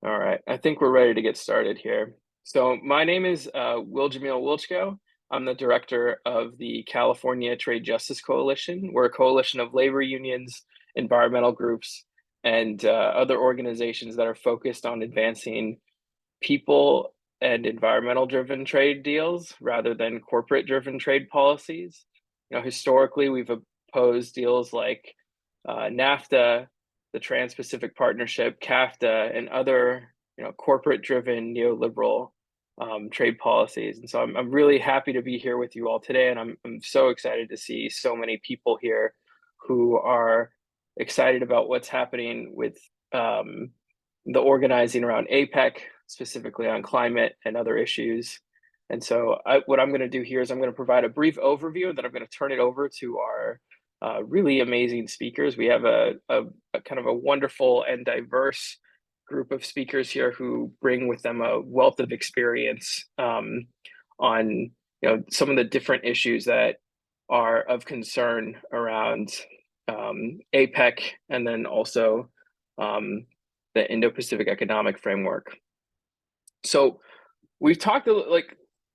All right, I think we're ready to get started here. So my name is Will Jamil Wilchko. I'm the director of the California Trade Justice Coalition. We're a coalition of labor unions, environmental groups, and other organizations that are focused on advancing people and environmental driven trade deals rather than corporate driven trade policies. Historically, we've opposed deals like NAFTA, the Trans-Pacific Partnership, CAFTA, and other corporate-driven neoliberal trade policies. And so I'm really happy to be here with you all today, and I'm so excited to see so many people here who are excited about what's happening with the organizing around APEC, specifically on climate and other issues. And so what I'm going to do here is I'm going to provide a brief overview, and then I'm going to turn it over to our really amazing speakers. We have a kind of a wonderful and diverse group of speakers here who bring with them a wealth of experience on some of the different issues that are of concern around APEC, and then also the Indo-Pacific Economic Framework. So we've talked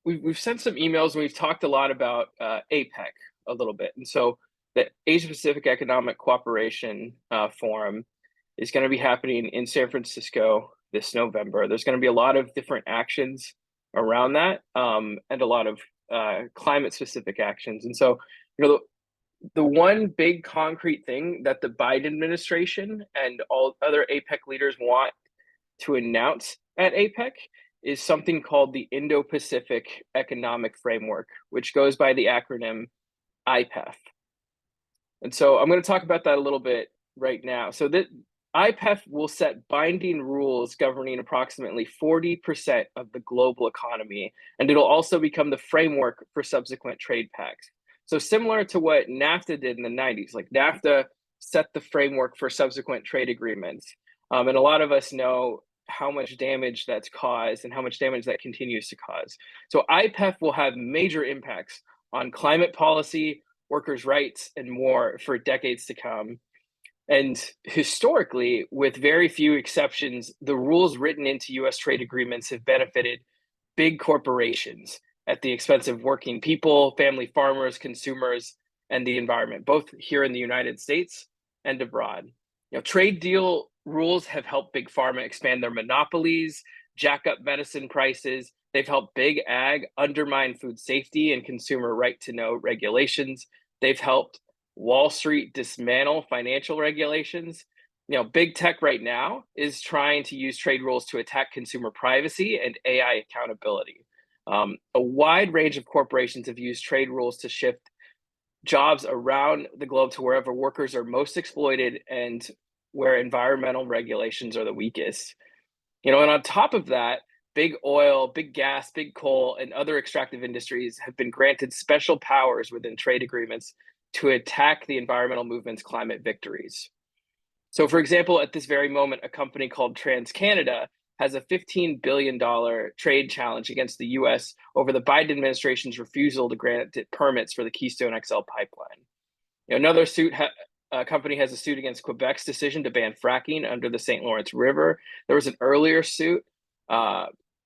we've sent some emails, and we've talked a lot about APEC a little bit. And so the Asia Pacific Economic Cooperation Forum is going to be happening in San Francisco this November. There's going to be a lot of different actions around that, and a lot of climate specific actions. And so, the one big concrete thing that the Biden administration and all other APEC leaders want to announce at APEC is something called the Indo-Pacific Economic Framework, which goes by the acronym IPEF. And so I'm going to talk about that a little bit right now. So that IPEF will set binding rules governing approximately 40% of the global economy, and it'll also become the framework for subsequent trade pacts. So similar to what NAFTA did in the 90s, like NAFTA set the framework for subsequent trade agreements. And a lot of us know how much damage that's caused and how much damage that continues to cause. So IPEF will have major impacts on climate policy, workers' rights, and more for decades to come. And historically, with very few exceptions, the rules written into US trade agreements have benefited big corporations at the expense of working people, family farmers, consumers, and the environment, both here in the United States and abroad. Trade deal rules have helped big pharma expand their monopolies, jack up medicine prices. They've helped big ag undermine food safety and consumer right to know regulations. They've helped Wall Street dismantle financial regulations. Big tech right now is trying to use trade rules to attack consumer privacy and AI accountability. A wide range of corporations have used trade rules to shift jobs around the globe to wherever workers are most exploited and where environmental regulations are the weakest. And on top of that, big oil, big gas, big coal, and other extractive industries have been granted special powers within trade agreements to attack the environmental movement's climate victories. So, for example, at this very moment, a company called TransCanada has a $15 billion trade challenge against the US over the Biden administration's refusal to grant it permits for the Keystone XL pipeline. Another company has a suit against Quebec's decision to ban fracking under the St. Lawrence River. There was an earlier suit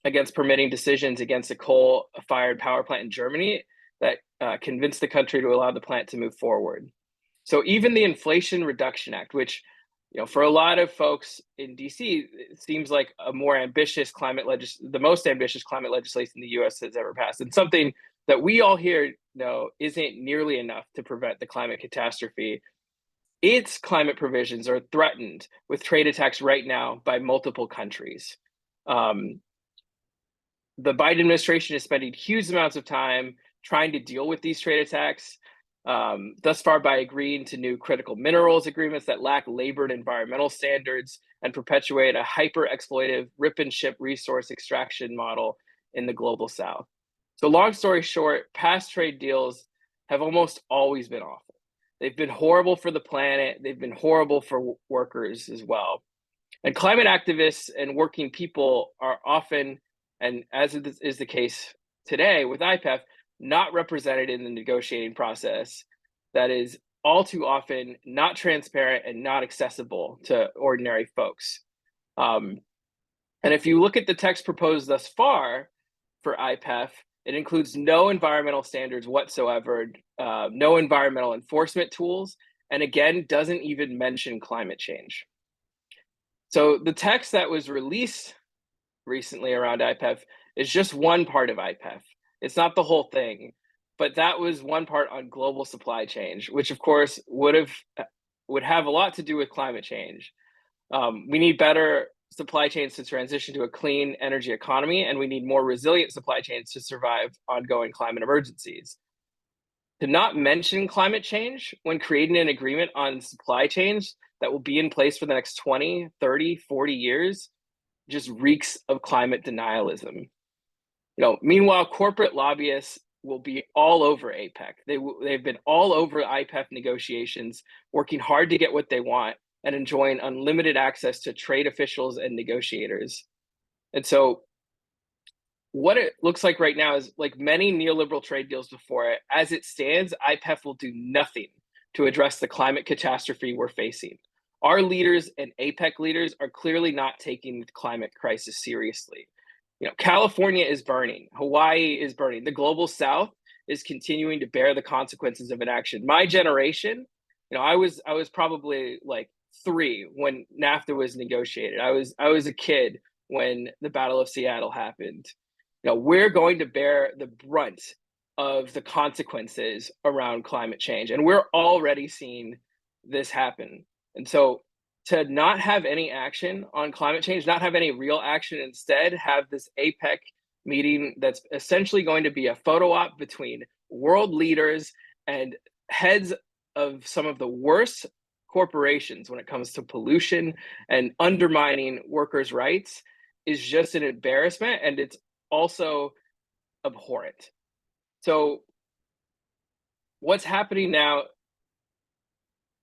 against permitting decisions against a coal-fired power plant in Germany that convinced the country to allow the plant to move forward. So even the Inflation Reduction Act, which for a lot of folks in DC, it seems like the most ambitious climate legislation the US has ever passed, and something that we all here know isn't nearly enough to prevent the climate catastrophe. Its climate provisions are threatened with trade attacks right now by multiple countries. The Biden administration is spending huge amounts of time trying to deal with these trade attacks, thus far by agreeing to new critical minerals agreements that lack labor and environmental standards and perpetuate a hyper-exploitive rip-and-ship resource extraction model in the global South. So long story short, past trade deals have almost always been awful. They've been horrible for the planet. They've been horrible for workers as well. And climate activists and working people are often, and as is the case today with IPEF, not represented in the negotiating process that is all too often not transparent and not accessible to ordinary folks. And if you look at the text proposed thus far for IPEF, it includes no environmental standards whatsoever, no environmental enforcement tools, and again, doesn't even mention climate change. So the text that was released recently around IPEF is just one part of IPEF. It's not the whole thing, but that was one part on global supply chain, which of course would have a lot to do with climate change. We need better supply chains to transition to a clean energy economy, and we need more resilient supply chains to survive ongoing climate emergencies. To not mention climate change when creating an agreement on supply chains that will be in place for the next 20, 30, 40 years just reeks of climate denialism. Meanwhile, corporate lobbyists will be all over APEC. They've been all over IPEF negotiations, working hard to get what they want and enjoying unlimited access to trade officials and negotiators. And so what it looks like right now is, like many neoliberal trade deals before it, as it stands, IPEF will do nothing to address the climate catastrophe we're facing. Our leaders and APEC leaders are clearly not taking the climate crisis seriously. California is burning, Hawaii is burning, the global South is continuing to bear the consequences of inaction. My generation, I was probably like 3 when NAFTA was negotiated. I was a kid when the Battle of Seattle happened. We're going to bear the brunt of the consequences around climate change, and we're already seeing this happen. And so to not have any action on climate change, not have any real action, instead have this APEC meeting that's essentially going to be a photo op between world leaders and heads of some of the worst corporations when it comes to pollution and undermining workers' rights is just an embarrassment, and it's also abhorrent. So what's happening now,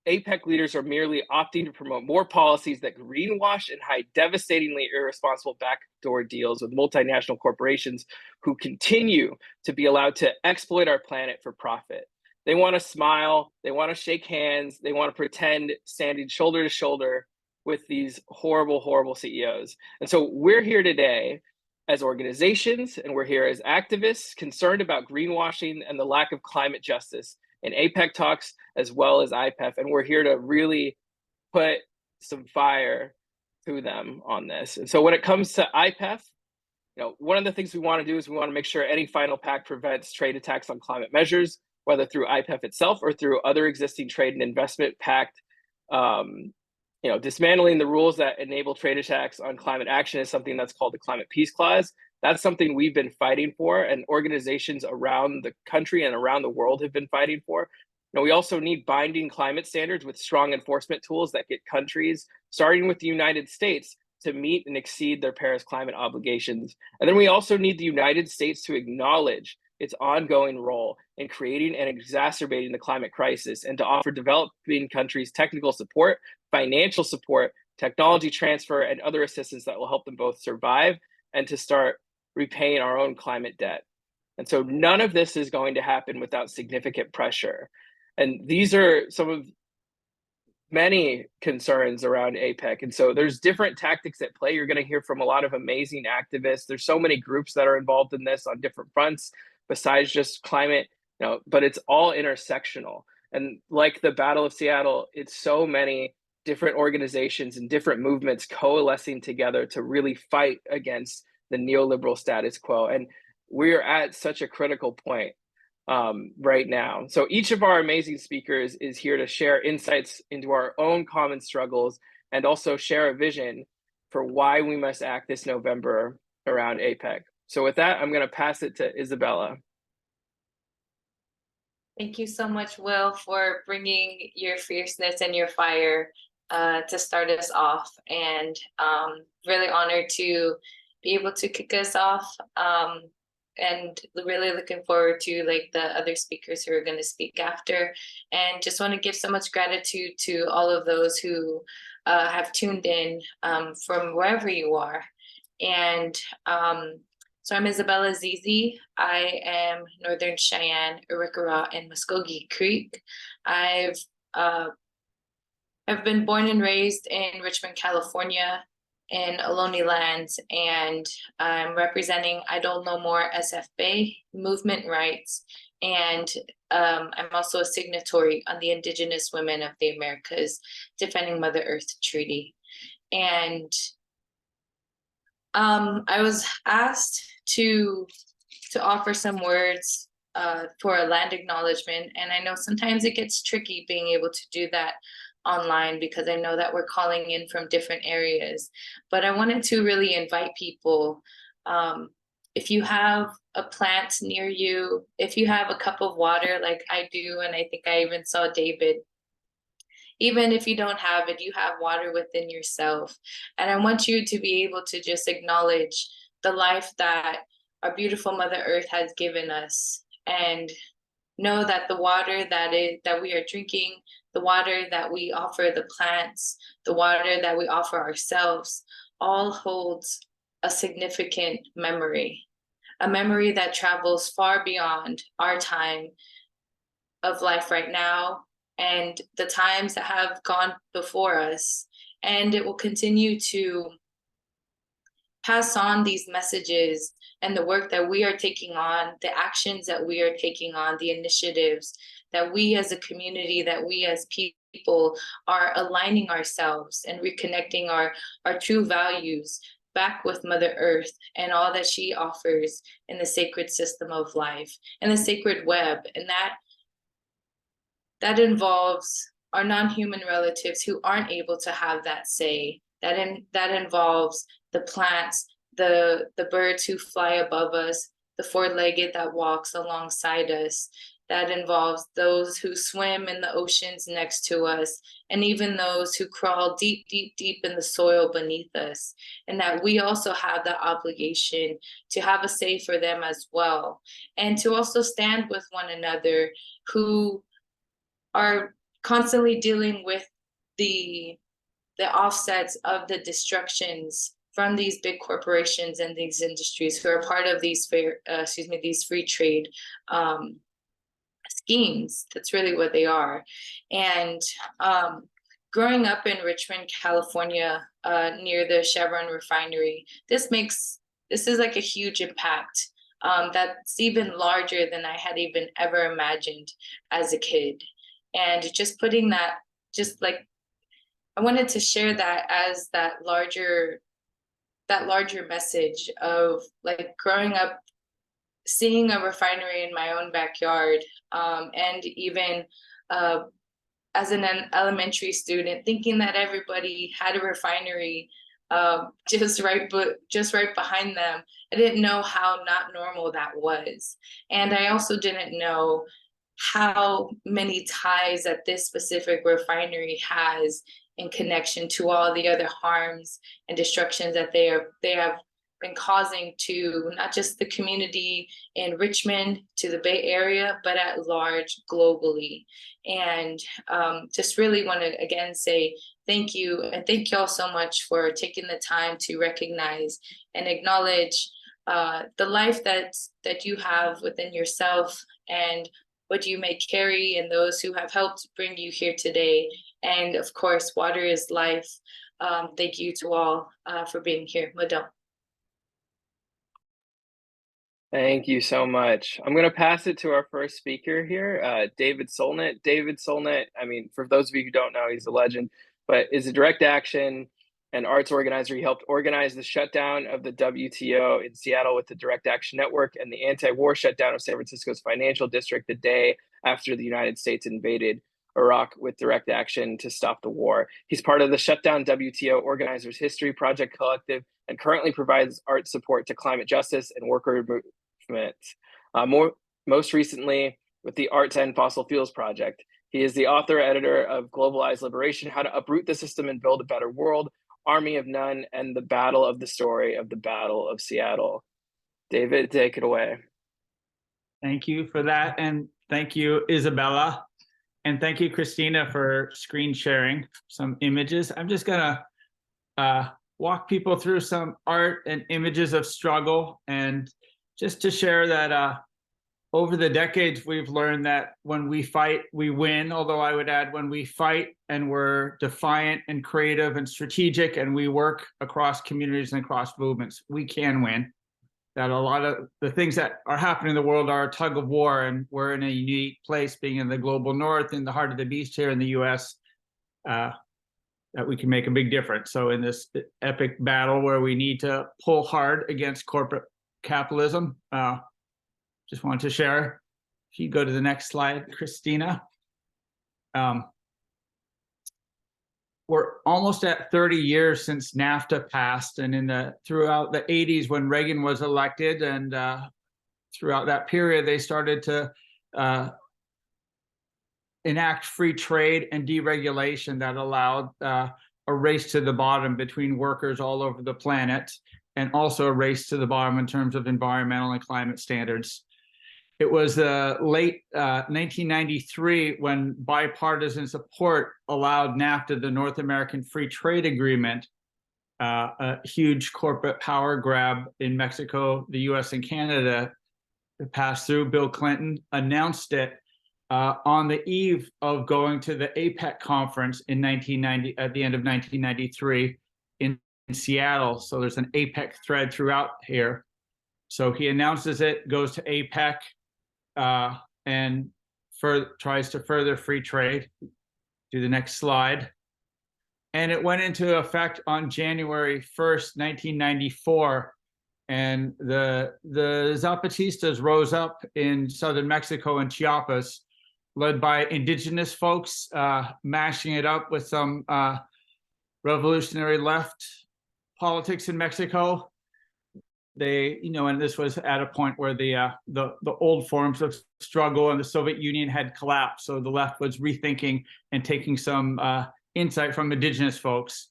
APEC leaders are merely opting to promote more policies that greenwash and hide devastatingly irresponsible backdoor deals with multinational corporations who continue to be allowed to exploit our planet for profit. They want to smile, they want to shake hands, they want to pretend standing shoulder to shoulder with these horrible, horrible CEOs. And so we're here today as organizations, and we're here as activists concerned about greenwashing and the lack of climate justice in APEC talks as well as IPEF, and we're here to really put some fire to them on this. And so when it comes to IPEF, one of the things we want to do is we want to make sure any final pact prevents trade attacks on climate measures, whether through IPEF itself or through other existing trade and investment pact. Dismantling the rules that enable trade attacks on climate action is something that's called the Climate Peace Clause. That's something we've been fighting for, and organizations around the country and around the world have been fighting for. We also need binding climate standards with strong enforcement tools that get countries, starting with the United States, to meet and exceed their Paris climate obligations. And then we also need the United States to acknowledge its ongoing role in creating and exacerbating the climate crisis, and to offer developing countries technical support, financial support, technology transfer, and other assistance that will help them both survive and to start repaying our own climate debt. And so none of this is going to happen without significant pressure. And these are some of many concerns around APEC. And so there's different tactics at play. You're going to hear from a lot of amazing activists. There's so many groups that are involved in this on different fronts besides just climate, but it's all intersectional. And like the Battle of Seattle, it's so many different organizations and different movements coalescing together to really fight against the neoliberal status quo. And we're at such a critical point right now. So each of our amazing speakers is here to share insights into our own common struggles and also share a vision for why we must act this November around APEC. So with that, I'm going to pass it to Isabella. Thank you so much, Will, for bringing your fierceness and your fire to start us off, and really honored to be able to kick us off, and really looking forward to the other speakers who are going to speak after, and just want to give so much gratitude to all of those who have tuned in from wherever you are. And so I'm Isabella Zizi. I am Northern Cheyenne, Arikara, and Muskogee Creek. I've been born and raised in Richmond, California, in Ohlone lands, and I'm representing I Don't Know More SFB movement rights, and I'm also a signatory on the Indigenous Women of the Americas Defending Mother Earth Treaty. And I was asked to offer some words for a land acknowledgement, and I know sometimes it gets tricky being able to do that online because I know that we're calling in from different areas. But I wanted to really invite people, if you have a plant near you, if you have a cup of water like I do, and I think I even saw David, even if you don't have it, you have water within yourself. And I want you to be able to just acknowledge the life that our beautiful Mother Earth has given us, and know that the water that we are drinking, the water that we offer the plants, the water that we offer ourselves, all holds a significant memory, a memory that travels far beyond our time of life right now and the times that have gone before us. And it will continue to pass on these messages and the work that we are taking on, the actions that we are taking on, the initiatives that we as a community, that we as people are aligning ourselves and reconnecting our true values back with Mother Earth and all that she offers in the sacred system of life and the sacred web. And that involves our non-human relatives who aren't able to have that say. That involves the plants, the birds who fly above us, the four-legged that walks alongside us. That involves those who swim in the oceans next to us, and even those who crawl deep, deep, deep in the soil beneath us. And that we also have the obligation to have a say for them as well. And to also stand with one another who are constantly dealing with the offsets of the destructions from these big corporations and these industries who are part of these these free trade schemes. That's really what they are. And growing up in Richmond, California, near the Chevron refinery, this is like a huge impact that's even larger than I had even ever imagined as a kid. And just putting that, just like, I wanted to share that as that larger message of like growing up, seeing a refinery in my own backyard, and even as an elementary student, thinking that everybody had a refinery just right behind them. I didn't know how not normal that was, and I also didn't know how many ties that this specific refinery has in connection to all the other harms and destructions that they have been causing to not just the community in Richmond, to the Bay Area, but at large globally. And just really want to again say thank you, and thank you all so much for taking the time to recognize and acknowledge the life that you have within yourself and what you may carry, and those who have helped bring you here today. And of course, water is life. Thank you to all for being here. Madam. Thank you so much. I'm going to pass it to our first speaker here, David Solnit. David Solnit, I mean, for those of you who don't know, he's a legend, but is a direct action and arts organizer. He helped organize the shutdown of the WTO in Seattle with the Direct Action Network and the anti-war shutdown of San Francisco's financial district the day after the United States invaded Iraq with direct action to stop the war. He's part of the Shutdown WTO Organizers History Project Collective and currently provides art support to climate justice and worker movement. Most recently with the Art to End Fossil Fuels Project. He is the author, editor of Globalized Liberation, How to Uproot the System and Build a Better World, Army of None, and the Battle of the Story of the Battle of Seattle. David, take it away. Thank you for that. And thank you, Isabella. And thank you, Christina, for screen sharing some images. I'm just gonna walk people through some art and images of struggle, and just to share that over the decades, we've learned that when we fight, we win. Although I would add, when we fight and we're defiant and creative and strategic, and we work across communities and across movements, we can win. That a lot of the things that are happening in the world are a tug of war, and we're in a unique place, being in the global north, in the heart of the beast here in the U.S., that we can make a big difference. So in this epic battle where we need to pull hard against corporate capitalism, just wanted to share. If you go to the next slide, Christina. We're almost at 30 years since NAFTA passed, and throughout the 80s when Reagan was elected, and throughout that period, they started to enact free trade and deregulation that allowed a race to the bottom between workers all over the planet, and also a race to the bottom in terms of environmental and climate standards. It was late 1993 when bipartisan support allowed NAFTA, the North American Free Trade Agreement, a huge corporate power grab in Mexico, the US, and Canada, to pass through. Bill Clinton announced it on the eve of going to the APEC conference in 1990, at the end of 1993 in Seattle. So there's an APEC thread throughout here. So he announces it, goes to APEC, and tries to further free trade. Do the next slide. And it went into effect on January 1st, 1994. And the Zapatistas rose up in southern Mexico and Chiapas, led by indigenous folks, mashing it up with some revolutionary left politics in Mexico. They, and this was at a point where the old forms of struggle in the Soviet Union had collapsed. So the left was rethinking and taking some insight from indigenous folks.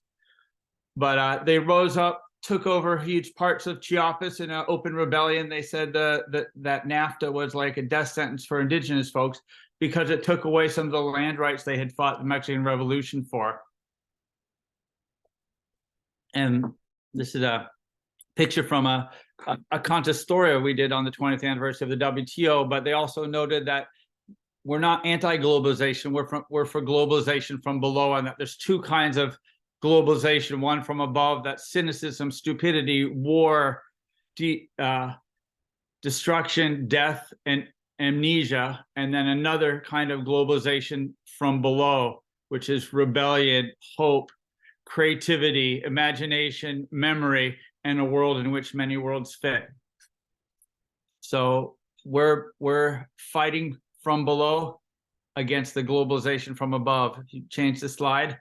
But they rose up, took over huge parts of Chiapas in an open rebellion. They said that NAFTA was like a death sentence for indigenous folks because it took away some of the land rights they had fought the Mexican Revolution for. And this is a picture from a consistoria we did on the 20th anniversary of the WTO, but they also noted that we're not anti-globalization, we're for globalization from below, and that there's two kinds of globalization, one from above, that's cynicism, stupidity, war, destruction, death, and amnesia, and then another kind of globalization from below, which is rebellion, hope, creativity, imagination, memory, and a world in which many worlds fit. So we're fighting from below against the globalization from above. If you change the slide.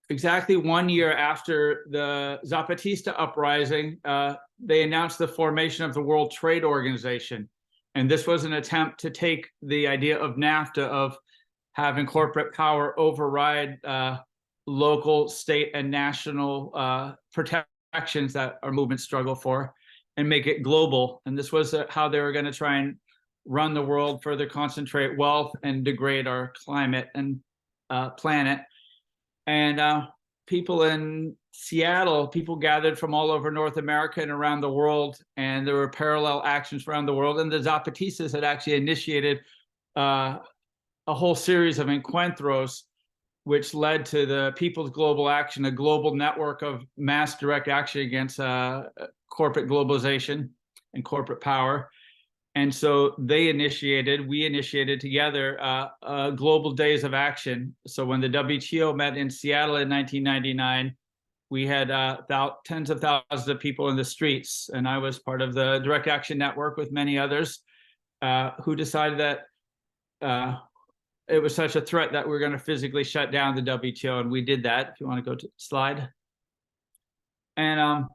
Exactly 1 year after the Zapatista uprising, they announced the formation of the World Trade Organization. And this was an attempt to take the idea of NAFTA, of having corporate power override local, state, and national protections that our movements struggle for, and make it global. And this was how they were going to try and run the world, further concentrate wealth, and degrade our climate and planet. And people in Seattle, people gathered from all over North America and around the world, and there were parallel actions around the world. And the Zapatistas had actually initiated a whole series of encuentros, which led to the People's Global Action, a global network of mass direct action against corporate globalization and corporate power. And so we initiated together global days of action. So when the WTO met in Seattle in 1999, we had tens of thousands of people in the streets. And I was part of the Direct Action Network with many others who decided that it was such a threat that we're going to physically shut down the WTO. And we did that. If you want to go to the slide. And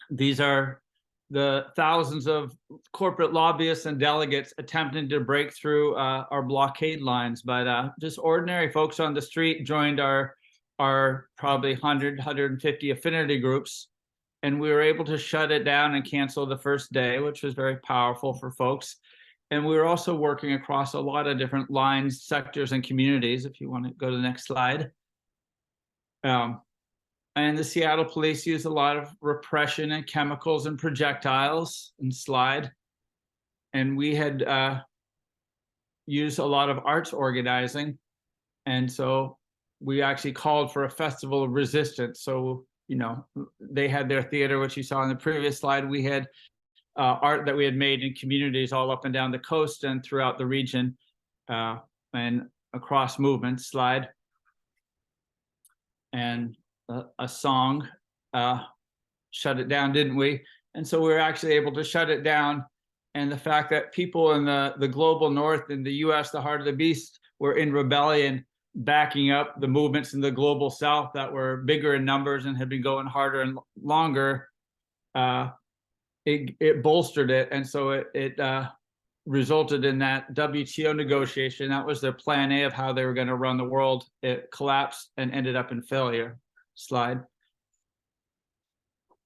these are the thousands of corporate lobbyists and delegates attempting to break through our blockade lines. But just ordinary folks on the street joined our probably 100, 150 affinity groups. And we were able to shut it down and cancel the first day, which was very powerful for folks. And we were also working across a lot of different lines, sectors, and communities. If you want to go to the next slide. And the Seattle police used a lot of repression and chemicals and projectiles. And slide. and we had used a lot of arts organizing, and so we actually called for a festival of resistance. So, you know, they had their theater, which you saw in the previous slide. We had art that we had made in communities all up and down the coast and throughout the region, and across movements. Slide. And a song, shut it down, didn't we? And so we were actually able to shut it down. And the fact that people in the global north, in the US, the heart of the beast, were in rebellion, backing up the movements in the global south that were bigger in numbers and had been going harder and longer, it bolstered it. And so it resulted in that WTO negotiation. That was their plan A of how they were going to run the world. It collapsed and ended up in failure. Slide.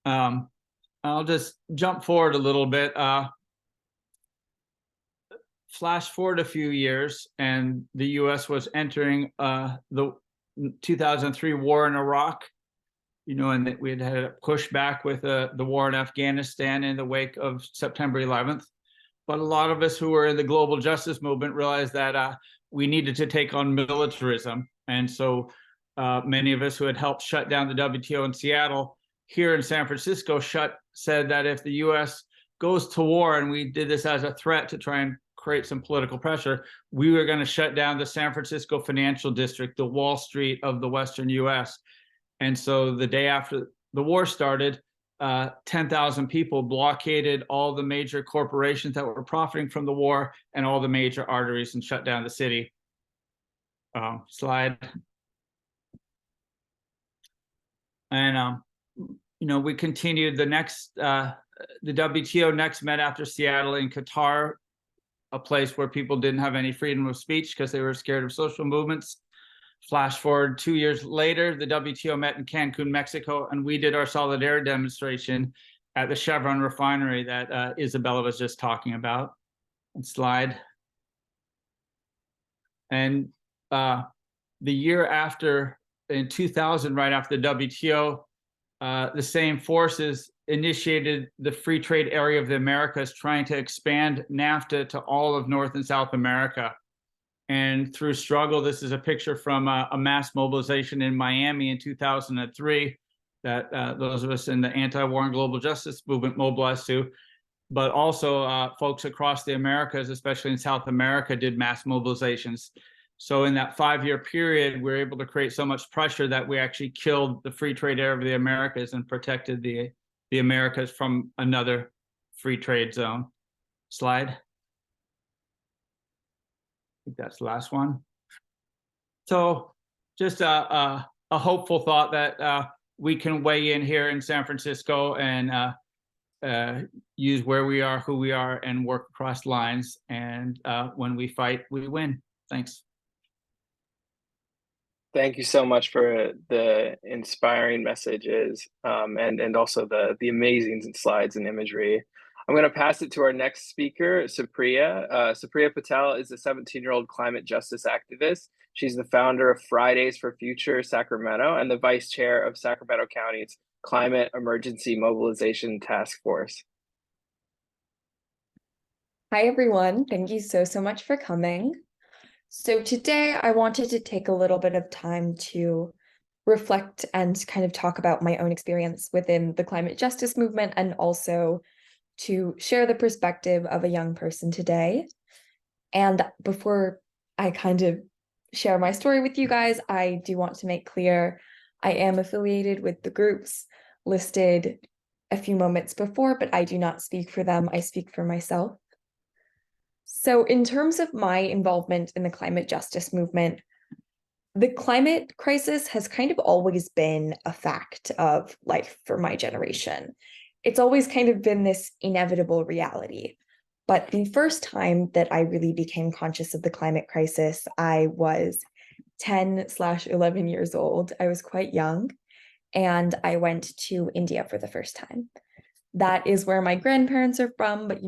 I'll just jump forward a little bit. Flash forward a few years, and the US was entering the 2003 war in Iraq. You know, and we had had a pushback with the war in Afghanistan in the wake of September 11th. But a lot of us who were in the global justice movement realized that we needed to take on militarism. And so many of us who had helped shut down the WTO in Seattle, here in San Francisco, said that if the US goes to war, and we did this as a threat to try and create some political pressure, we were going to shut down the San Francisco financial district, the Wall Street of the Western US. And so the day after the war started, 10,000 people blockaded all the major corporations that were profiting from the war and all the major arteries and shut down the city. Slide. And, you know, we continued the WTO next met after Seattle in Qatar, a place where people didn't have any freedom of speech because they were scared of social movements. Flash forward 2 years later, the WTO met in Cancun, Mexico, and we did our solidarity demonstration at the Chevron refinery that Isabella was just talking about. And slide. And the year after, in 2000, right after the WTO, the same forces initiated the free trade area of the Americas, trying to expand NAFTA to all of North and South America. And through struggle, this is a picture from a mass mobilization in Miami in 2003 that those of us in the anti-war and global justice movement mobilized to, but also folks across the Americas, especially in South America, did mass mobilizations. So in that 5-year period, we were able to create so much pressure that we actually killed the free trade area of the Americas and protected the Americas from another free trade zone. Slide. I think that's the last one. So just a hopeful thought that we can weigh in here in San Francisco and use where we are, who we are, and work across lines. And when we fight, we win. Thanks. Thank you so much for the inspiring messages and also the amazing slides and imagery. I'm going to pass it to our next speaker, Supriya. Supriya Patel is a 17-year-old climate justice activist. She's the founder of Fridays for Future Sacramento and the vice chair of Sacramento County's Climate Emergency Mobilization Task Force. Hi, everyone. Thank you so much for coming. So today I wanted to take a little bit of time to reflect and kind of talk about my own experience within the climate justice movement, and also to share the perspective of a young person today. And before I kind of share my story with you guys, I do want to make clear I am affiliated with the groups listed a few moments before, but I do not speak for them. I speak for myself. So in terms of my involvement in the climate justice movement, the climate crisis has kind of always been a fact of life for my generation. It's always kind of been this inevitable reality. But the first time that I really became conscious of the climate crisis, I was 10/11 years old. I was quite young, and I went to India for the first time. That is where my grandparents are from, but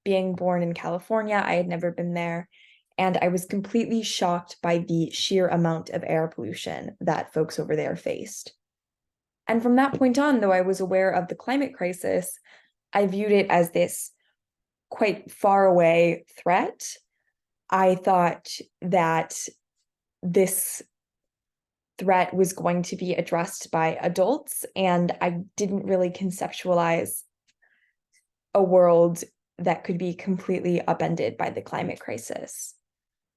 being born in California, I had never been there, and I was completely shocked by the sheer amount of air pollution that folks over there faced. And from that point on, though I was aware of the climate crisis, I viewed it as this quite far away threat. I thought that this threat was going to be addressed by adults, and I didn't really conceptualize a world that could be completely upended by the climate crisis.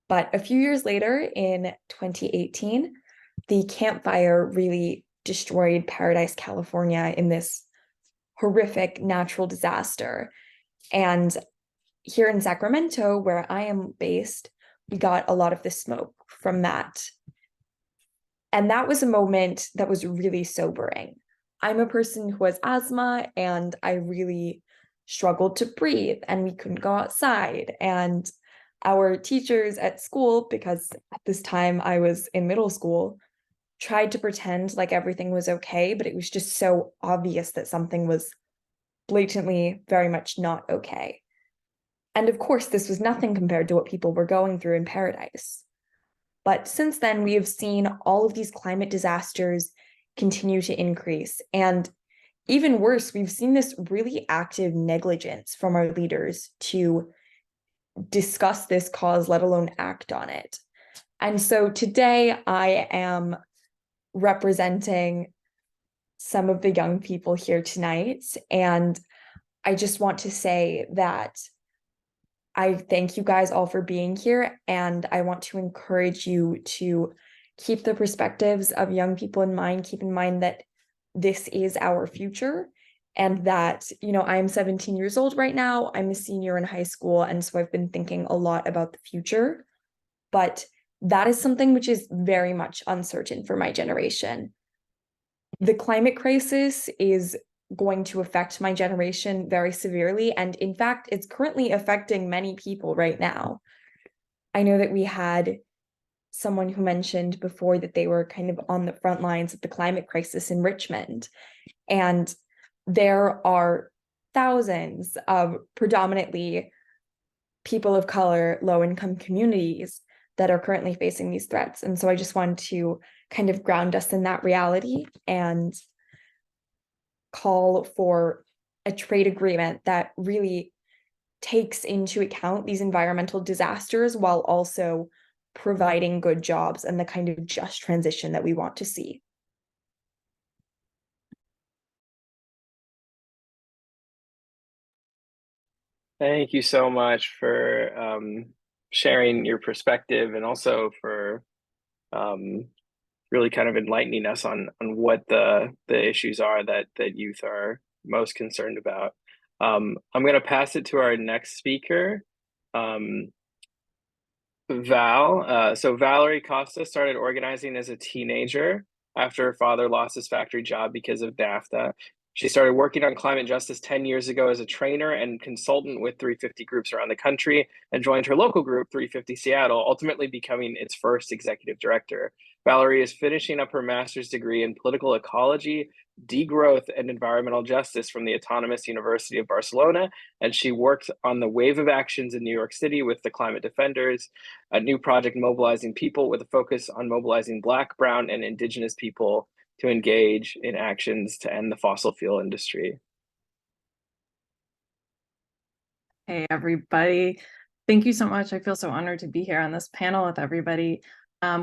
But a few years later, in 2018, the Camp Fire really destroyed Paradise, California in this horrific natural disaster. And here in Sacramento, where I am based, we got a lot of the smoke from that. And that was a moment that was really sobering. I'm a person who has asthma, and I really struggled to breathe, and we couldn't go outside. And our teachers at school, because at this time I was in middle school, tried to pretend like everything was okay, but it was just so obvious that something was blatantly very much not okay. And of course, this was nothing compared to what people were going through in Paradise. But since then, we have seen all of these climate disasters continue to increase. And even worse, we've seen this really active negligence from our leaders to discuss this cause, let alone act on it. And so today I am representing some of the young people here tonight. And I just want to say that I thank you guys all for being here, and I want to encourage you to keep the perspectives of young people in mind. Keep in mind that this is our future, and that, I'm 17 years old right now. I'm a senior in high school, and so I've been thinking a lot about the future. But that is something which is very much uncertain for my generation. The climate crisis is going to affect my generation very severely. And in fact, it's currently affecting many people right now. I know that we had someone who mentioned before that they were kind of on the front lines of the climate crisis in Richmond. And there are thousands of predominantly people of color, low-income communities that are currently facing these threats. And so I just wanted to kind of ground us in that reality and call for a trade agreement that really takes into account these environmental disasters while also providing good jobs and the kind of just transition that we want to see. Thank you so much for sharing your perspective, and also for really kind of enlightening us on what the issues are that youth are most concerned about. I'm going to pass it to our next speaker, Val. So Valerie Costa started organizing as a teenager after her father lost his factory job because of NAFTA. She started working on climate justice 10 years ago as a trainer and consultant with 350 groups around the country, and joined her local group, 350 Seattle, ultimately becoming its first executive director. Valerie is finishing up her master's degree in political ecology, degrowth, and environmental justice from the Autonomous University of Barcelona, and she worked on the wave of actions in New York City with the Climate Defenders, a new project mobilizing people with a focus on mobilizing Black, Brown, and Indigenous people to engage in actions to end the fossil fuel industry. Hey, everybody. Thank you so much. I feel so honored to be here on this panel with everybody.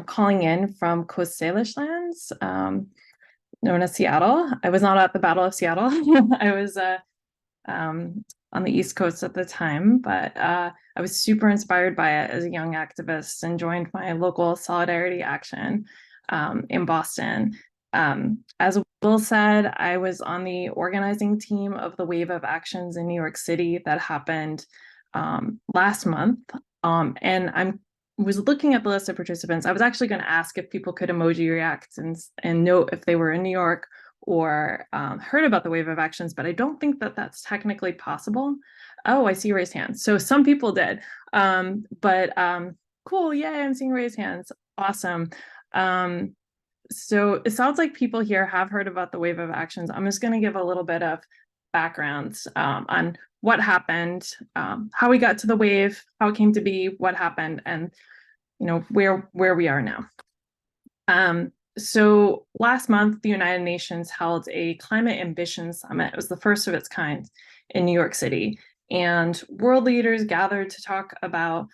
Calling in from Coast Salish lands, known as Seattle. I was not at the Battle of Seattle. I was on the East Coast at the time, but I was super inspired by it as a young activist and joined my local solidarity action in Boston. As Will said, I was on the organizing team of the wave of actions in New York City that happened last month. And I was looking at the list of participants. I was actually going to ask if people could emoji react and note if they were in New York or heard about the wave of actions, but I don't think that that's technically possible. Oh, I see raised hands. So some people did, but cool. Yay, I'm seeing raised hands. Awesome. So it sounds like people here have heard about the wave of actions. I'm just going to give a little bit of background on what happened, how we got to the wave, how it came to be, what happened, and where we are now. So last month, the United Nations held a Climate Ambition Summit. It was the first of its kind in New York City. and world leaders gathered to talk about,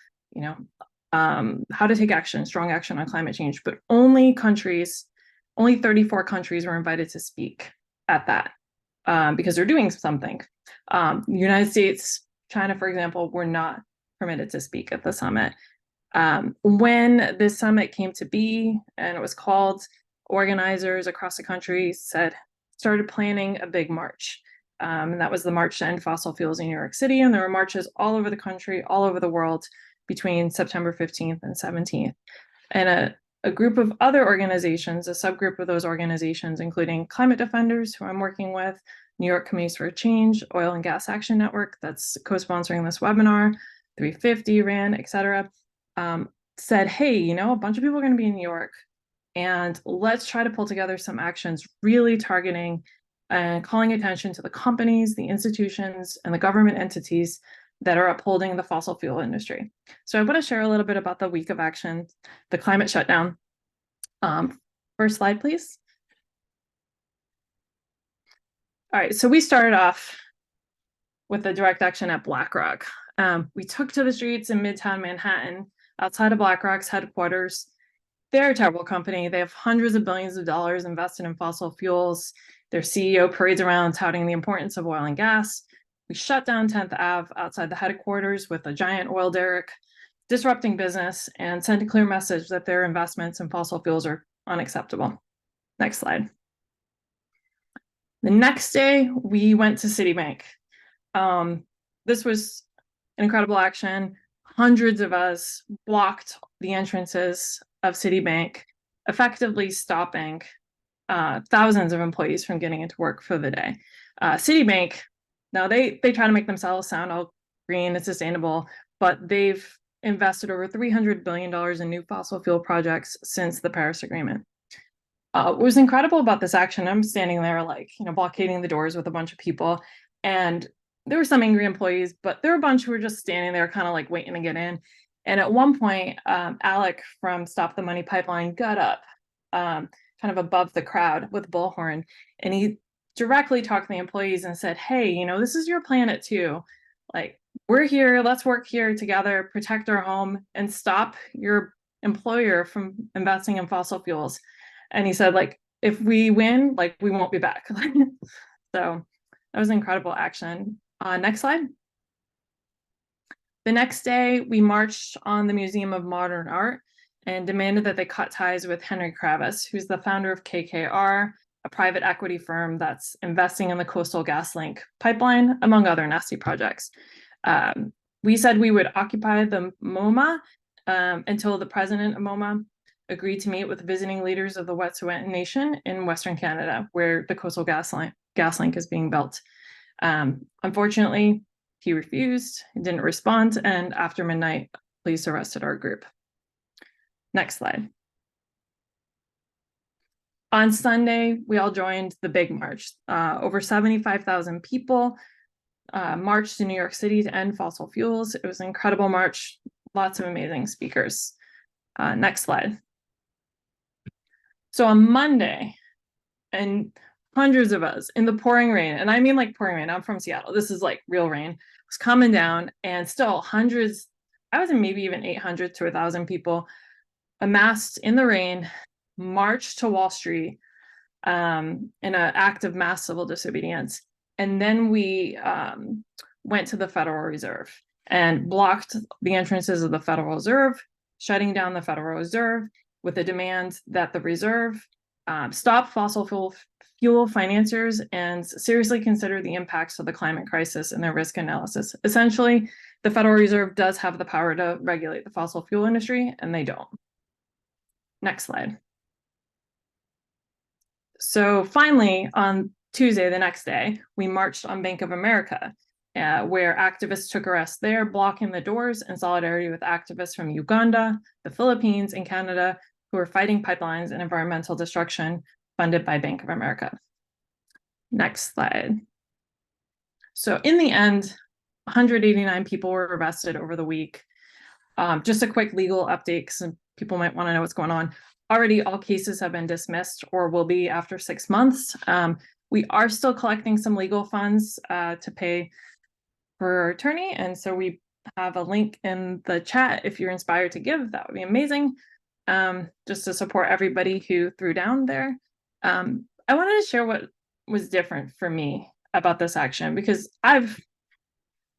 how to take action, strong action on climate change, but only 34 countries were invited to speak at that because they're doing something. The United States, China, for example, were not permitted to speak at the summit. When this summit came to be and it was called, organizers across the country started planning a big march. And that was the March to End Fossil Fuels in New York City. And there were marches all over the country, all over the world between September 15th and 17th. And a group of other organizations, a subgroup of those organizations, including Climate Defenders, who I'm working with, New York Committees for Change, Oil and Gas Action Network, that's co-sponsoring this webinar, 350, RAN, et cetera, said, hey, a bunch of people are going to be in New York, and let's try to pull together some actions really targeting and calling attention to the companies, the institutions, and the government entities that are upholding the fossil fuel industry. So I want to share a little bit about the week of action, the climate shutdown. First slide, please. All right, so we started off with the direct action at BlackRock. We took to the streets in Midtown Manhattan, outside of BlackRock's headquarters. They're a terrible company. They have hundreds of billions of dollars invested in fossil fuels. Their CEO parades around touting the importance of oil and gas. We shut down 10th Ave outside the headquarters with a giant oil derrick, disrupting business, and sent a clear message that their investments in fossil fuels are unacceptable. Next slide. The next day, we went to Citibank. This was an incredible action. Hundreds of us blocked the entrances of Citibank, effectively stopping thousands of employees from getting into work for the day. Citibank, now they try to make themselves sound all green and sustainable, but they've invested over $300 billion in new fossil fuel projects since the Paris Agreement. What was incredible about this action, I'm standing there blockading the doors with a bunch of people, and there were some angry employees, but there were a bunch who were just standing there kind of waiting to get in. And at one point, Alec from Stop the Money Pipeline got up kind of above the crowd with a bullhorn, and he directly talked to the employees and said, hey, this is your planet too. We're here, let's work here together, protect our home, and stop your employer from investing in fossil fuels. And he said, if we win, we won't be back. So that was an incredible action. Next slide. The next day, we marched on the Museum of Modern Art and demanded that they cut ties with Henry Kravis, who's the founder of KKR, a private equity firm that's investing in the Coastal GasLink pipeline, among other nasty projects. We said we would occupy the MoMA until the president of MoMA agreed to meet with visiting leaders of the Wet'suwet'en Nation in Western Canada, where the Coastal GasLink is being built. Unfortunately, he refused, he didn't respond, and after midnight, police arrested our group. Next slide. On Sunday, we all joined the big march. Over 75,000 people marched to New York City to end fossil fuels. It was an incredible march, lots of amazing speakers. Next slide. So on Monday, and hundreds of us in the pouring rain, and I mean pouring rain, I'm from Seattle, this is real rain, was coming down, and still hundreds, I was in maybe even 800 to 1,000 people amassed in the rain, marched to Wall Street in an act of mass civil disobedience. And then we went to the Federal Reserve and blocked the entrances of the Federal Reserve, shutting down the Federal Reserve with a demand that the Reserve stop fossil fuel financiers and seriously consider the impacts of the climate crisis in their risk analysis. Essentially, the Federal Reserve does have the power to regulate the fossil fuel industry, and they don't. Next slide. So finally, on Tuesday, the next day, we marched on Bank of America, where activists took arrests there, blocking the doors in solidarity with activists from Uganda, the Philippines, and Canada, who are fighting pipelines and environmental destruction funded by Bank of America. Next slide. So in the end, 189 people were arrested over the week. Just a quick legal update, because people might want to know what's going on. Already, all cases have been dismissed or will be after 6 months. We are still collecting some legal funds to pay for attorney. And so we have a link in the chat. If you're inspired to give, that would be amazing. Just to support everybody who threw down there. I wanted to share what was different for me about this action, because I've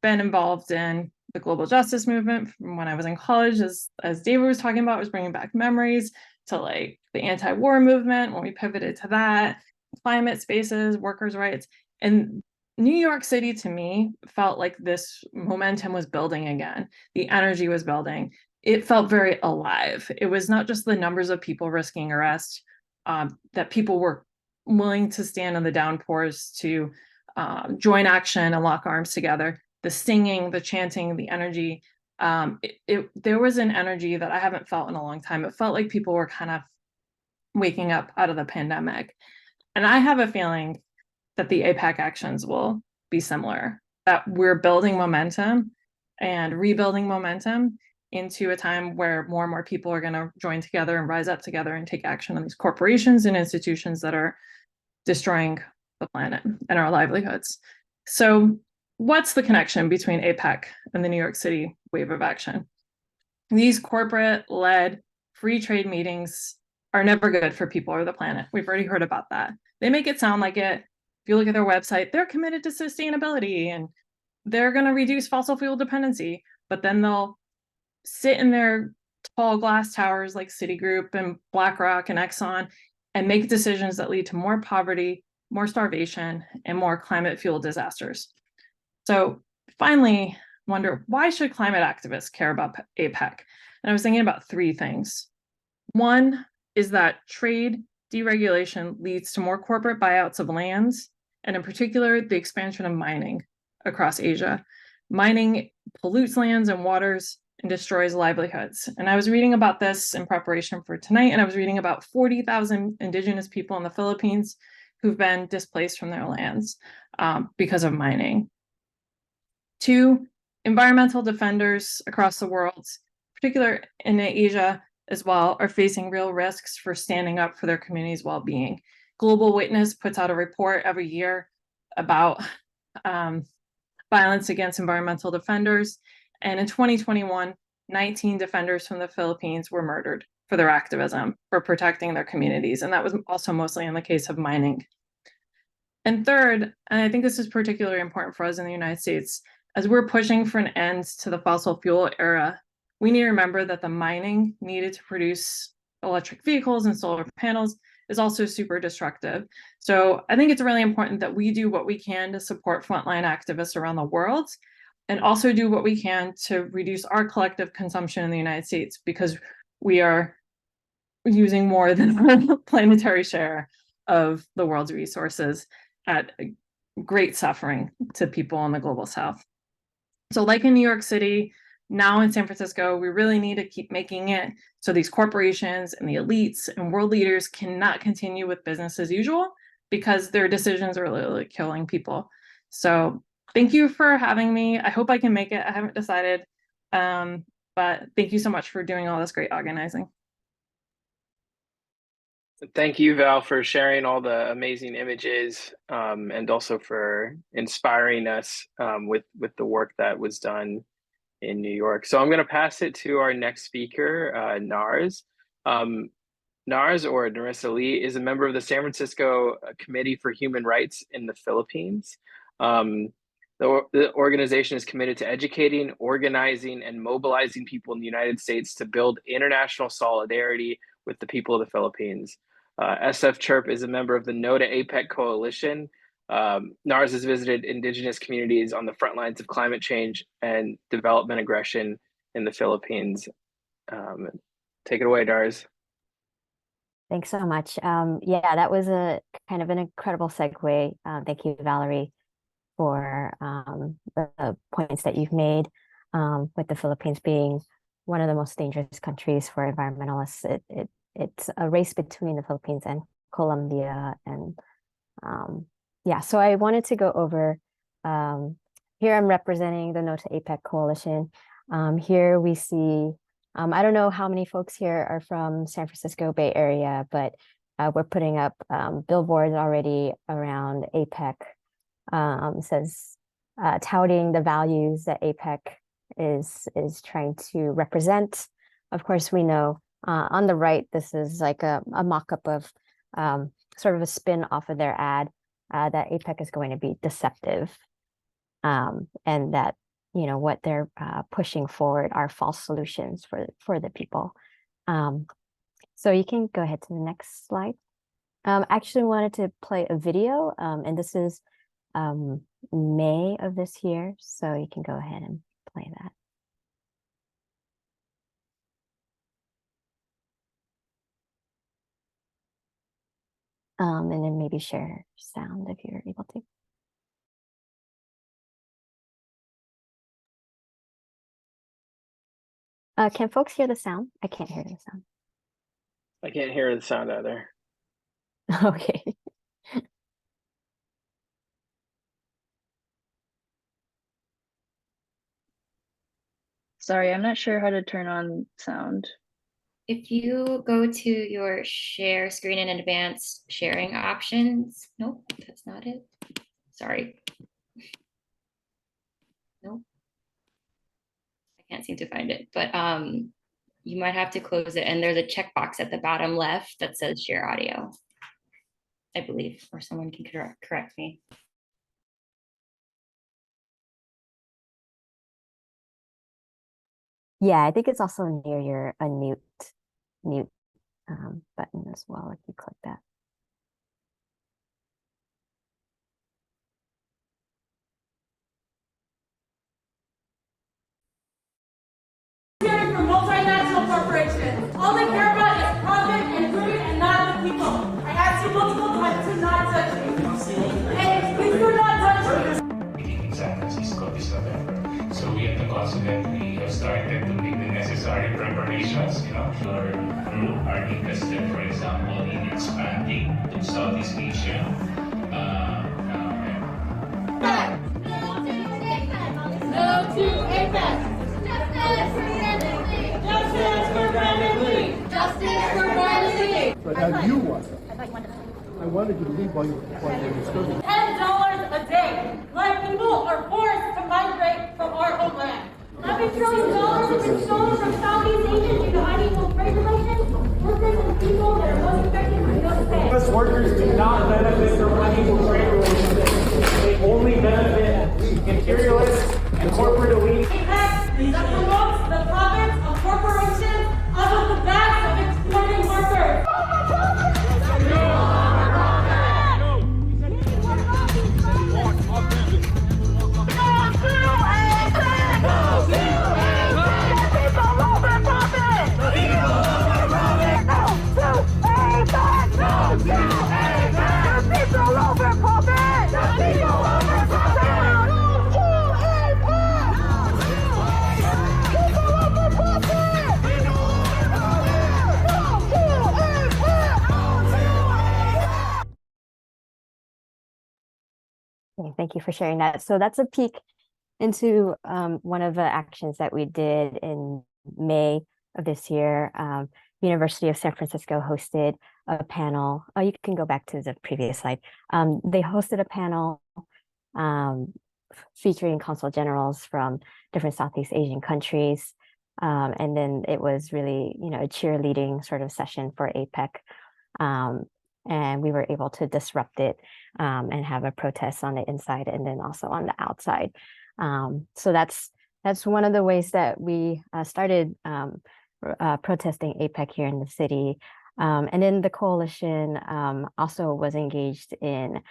been involved in the global justice movement from when I was in college, as David was talking about, was bringing back memories to like the anti-war movement when we pivoted to that, climate spaces, workers' rights. And New York City, to me, felt like this momentum was building again. The energy was building. It felt very alive. It was not just the numbers of people risking arrest, that people were willing to stand on the downpours to join action and lock arms together. The singing, the chanting, the energy, there was an energy that I haven't felt in a long time. It felt like people were kind of waking up out of the pandemic. And I have a feeling that the APEC actions will be similar, that we're building momentum and rebuilding momentum into a time where more and more people are going to join together and rise up together and take action on these corporations and institutions that are destroying the planet and our livelihoods. So what's the connection between APEC and the New York City wave of action? These corporate-led free trade meetings are never good for people or the planet. We've already heard about that. They make it sound like it. If you look at their website, they're committed to sustainability and they're going to reduce fossil fuel dependency, but then they'll sit in their tall glass towers like Citigroup and BlackRock and Exxon and make decisions that lead to more poverty, more starvation, and more climate fuel disasters. So finally, wonder, why should climate activists care about APEC? And I was thinking about three things. One is that trade deregulation leads to more corporate buyouts of lands, and in particular, the expansion of mining across Asia. Mining pollutes lands and waters and destroys livelihoods. And I was reading about this in preparation for tonight, and I was reading about 40,000 indigenous people in the Philippines who've been displaced from their lands because of mining. Two, environmental defenders across the world, particularly in Asia as well, are facing real risks for standing up for their community's well-being. Global Witness puts out a report every year about violence against environmental defenders. And in 2021, 19 defenders from the Philippines were murdered for their activism, for protecting their communities. And that was also mostly in the case of mining. And third, and I think this is particularly important for us in the United States, as we're pushing for an end to the fossil fuel era, we need to remember that the mining needed to produce electric vehicles and solar panels is also super destructive. So I think it's really important that we do what we can to support frontline activists around the world, and also do what we can to reduce our collective consumption in the United States, because we are using more than our planetary share of the world's resources at great suffering to people in the global South. So like in New York City, now in San Francisco, we really need to keep making it so these corporations and the elites and world leaders cannot continue with business as usual, because their decisions are literally killing people. So thank you for having me. I hope I can make it. I haven't decided, but thank you so much for doing all this great organizing. Thank you, Val, for sharing all the amazing images, and also for inspiring us with the work that was done in New York. So I'm going to pass it to our next speaker, Nars. Nars, or Narissa Lee, is a member of the San Francisco Committee for Human Rights in the Philippines. The organization is committed to educating, organizing, and mobilizing people in the United States to build international solidarity with the people of the Philippines. SF Chirp is a member of the No to APEC Coalition. Nars has visited indigenous communities on the front lines of climate change and development aggression in the Philippines. Take it away, Nars. Thanks so much. Yeah, that was a kind of an incredible segue. Thank you, Valerie, for the points that you've made, with the Philippines being one of the most dangerous countries for environmentalists. It's a race between the Philippines and Colombia. And yeah, so I wanted to go over, here I'm representing the No to APEC Coalition. Here we see, I don't know how many folks here are from San Francisco Bay Area, but we're putting up billboards already around APEC. Says touting the values that APEC is trying to represent. Of course, we know on the right, this is like a mock-up of sort of a spin off of their ad that APEC is going to be deceptive, and that what they're pushing forward are false solutions for the people. So you can go ahead to the next slide. Actually wanted to play a video, and this is May of this year, so you can go ahead and play that. And then maybe share sound if you're able to. Can folks hear the sound? I can't hear the sound. I can't hear the sound either. Okay. Sorry, I'm not sure how to turn on sound. If you go to your share screen and advanced sharing options, nope, that's not it. Sorry. Nope. I can't seem to find it, but you might have to close it, and there's a checkbox at the bottom left that says share audio, I believe, or someone can correct me. Yeah, I think it's also near your unmute button as well if you click that. For multinational corporations, all they care about is profit and greed and not the people. I asked you multiple times to not touch me. Hey, please do not touch me. In San Francisco this November. So we at the consulate, we have started to make the necessary preparations. Our group are interested, for example, in expanding to Southeast Asia. No to APEC. Justice for Valerie Lee. Justice for Valerie Lee. But how you want it? I wanted you to leave while you were disturbing. $10 a day. Black people are forced to migrate from our homeland. $11 trillion has been stolen from Southeast Asians due to unequal trade relations. Workers and people that are most affected by no pay. U.S. workers do not benefit from unequal trade relations. They only benefit imperialists and corporate elite. APEC that promotes the profits of corporations off of the backs of exploiting workers. Okay, thank you for sharing that. So that's a peek into one of the actions that we did in May of this year. University of San Francisco hosted a panel. Oh, you can go back to the previous slide. They hosted a panel featuring consul generals from different Southeast Asian countries. And then it was really, a cheerleading sort of session for APEC. And we were able to disrupt it and have a protest on the inside and then also on the outside. So that's one of the ways that we started protesting APEC here in the city. And then the coalition also was engaged in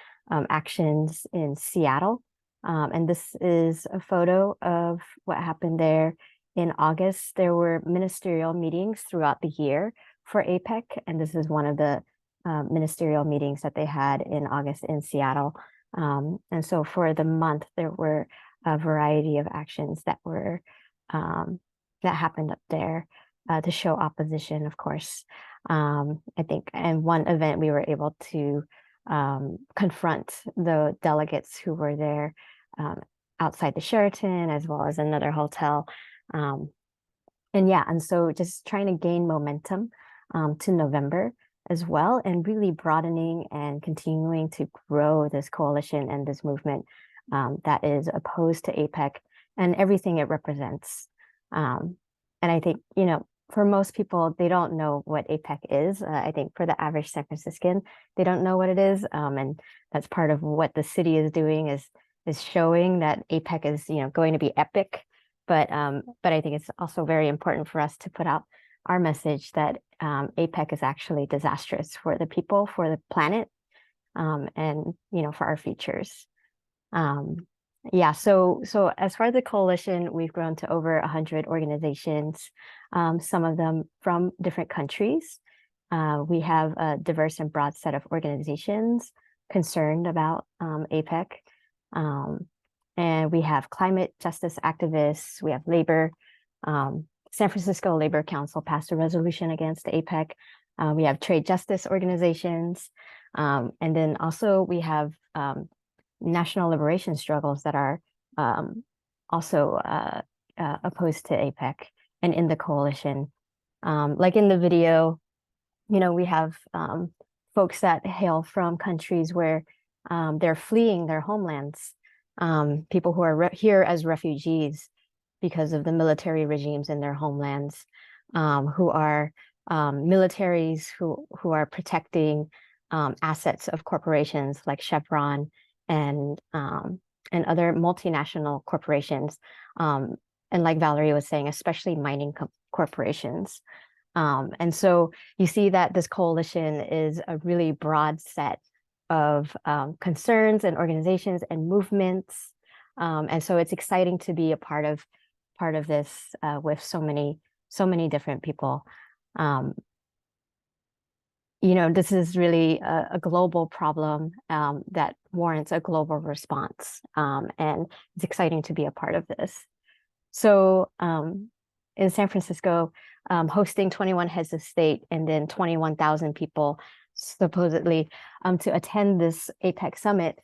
actions in Seattle. And this is a photo of what happened there in August. There were ministerial meetings throughout the year for APEC, and this is one of the ministerial meetings that they had in August in Seattle. And so for the month, there were a variety of actions that were that happened up there to show opposition, of course. I think in one event, we were able to confront the delegates who were there outside the Sheraton, as well as another hotel. And so just trying to gain momentum to November as well, and really broadening and continuing to grow this coalition and this movement that is opposed to APEC and everything it represents. And I think, you know, for most people, they don't know what APEC is. I think for the average San Franciscan, they don't know what it is. And that's part of what the city is doing is showing that APEC is, you know, going to be epic. But I think it's also very important for us to put out our message that APEC is actually disastrous for the people, for the planet, and, you know, for our futures. Yeah, so as far as the coalition, we've grown to over 100 organizations, some of them from different countries. We have a diverse and broad set of organizations concerned about APEC. And we have climate justice activists, we have labor. San Francisco Labor Council passed a resolution against APEC. We have trade justice organizations. And then also we have national liberation struggles that are also opposed to APEC and in the coalition. Like in the video, you know, we have folks that hail from countries where they're fleeing their homelands, people who are here as refugees because of the military regimes in their homelands, who are militaries who are protecting assets of corporations like Chevron and other multinational corporations. And like Valerie was saying, especially mining corporations. And so you see that this coalition is a really broad set of concerns and organizations and movements. And so it's exciting to be a part of this with so many different people. You know, this is really a global problem that warrants a global response. And it's exciting to be a part of this. So in San Francisco, hosting 21 heads of state and then 21,000 people supposedly to attend this APEC summit.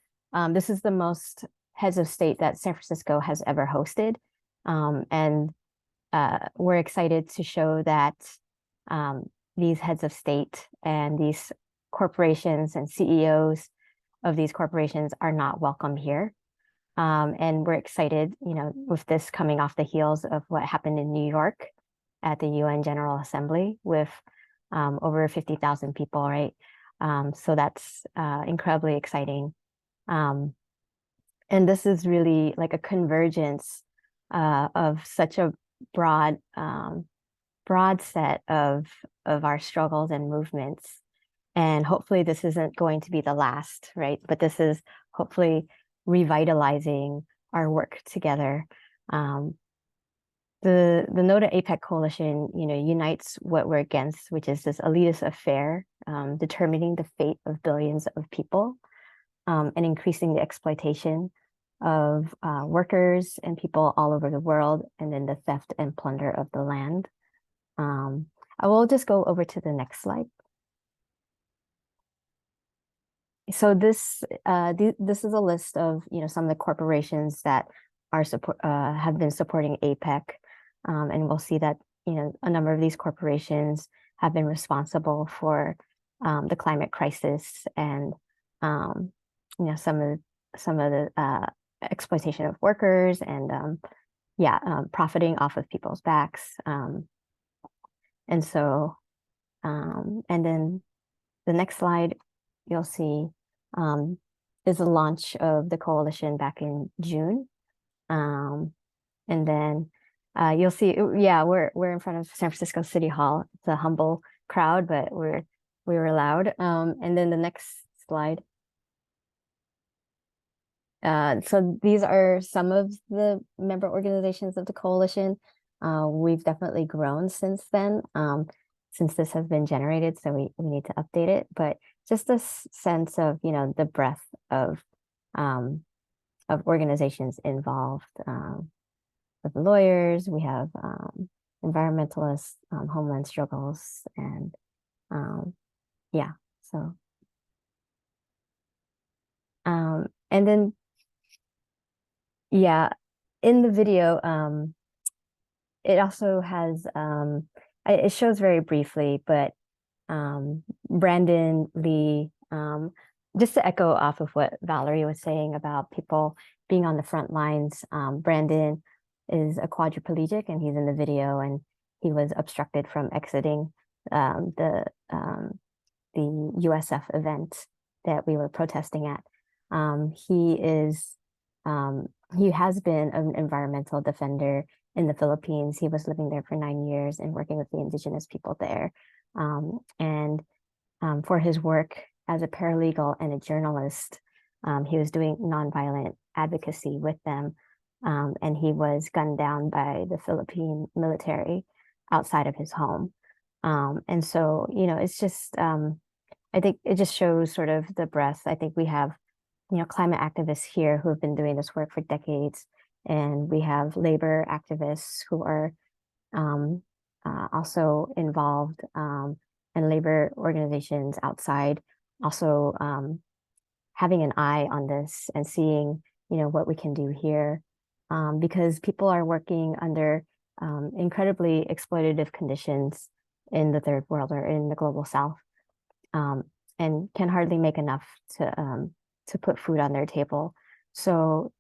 This is the most heads of state that San Francisco has ever hosted. And we're excited to show that these heads of state and these corporations and CEOs of these corporations are not welcome here. And we're excited, you know, with this coming off the heels of what happened in New York at the UN General Assembly with over 50,000 people, right? So that's incredibly exciting. And this is really like a convergence of such a broad set of our struggles and movements. And hopefully this isn't going to be the last, right? But this is hopefully revitalizing our work together. The No to APEC Coalition, you know, unites what we're against, which is this elitist affair, determining the fate of billions of people, and increasing the exploitation of workers and people all over the world, and then the theft and plunder of the land. I will just go over to the next slide. So this is a list of, you know, some of the corporations that are have been supporting APEC, and we'll see that, you know, a number of these corporations have been responsible for the climate crisis and you know, some of the exploitation of workers and profiting off of people's backs. And so, and then the next slide, you'll see is the launch of the coalition back in June. And then you'll see, yeah, we're in front of San Francisco City Hall. It's a humble crowd, but we were loud. And then the next slide. So these are some of the member organizations of the coalition. We've definitely grown since then, since this has been generated, so we need to update it. But just a sense of, you know, the breadth of organizations involved. With lawyers, we have environmentalists, homeland struggles, and yeah. So and then yeah, in the video, it also has it shows very briefly, but Brandon Lee, just to echo off of what Valerie was saying about people being on the front lines. Brandon is a quadriplegic, and he's in the video, and he was obstructed from exiting the USF event that we were protesting at. He has been an environmental defender in the Philippines. He was living there for 9 years and working with the indigenous people there. For his work as a paralegal and a journalist, he was doing nonviolent advocacy with them. And he was gunned down by the Philippine military outside of his home. And so, it's just, I think it just shows sort of the breadth. I think we have, climate activists here who have been doing this work for decades. And we have labor activists who are also involved in labor organizations outside, also having an eye on this and seeing, what we can do here. Because people are working under incredibly exploitative conditions in the third world or in the global south, and can hardly make enough to put food on their table. So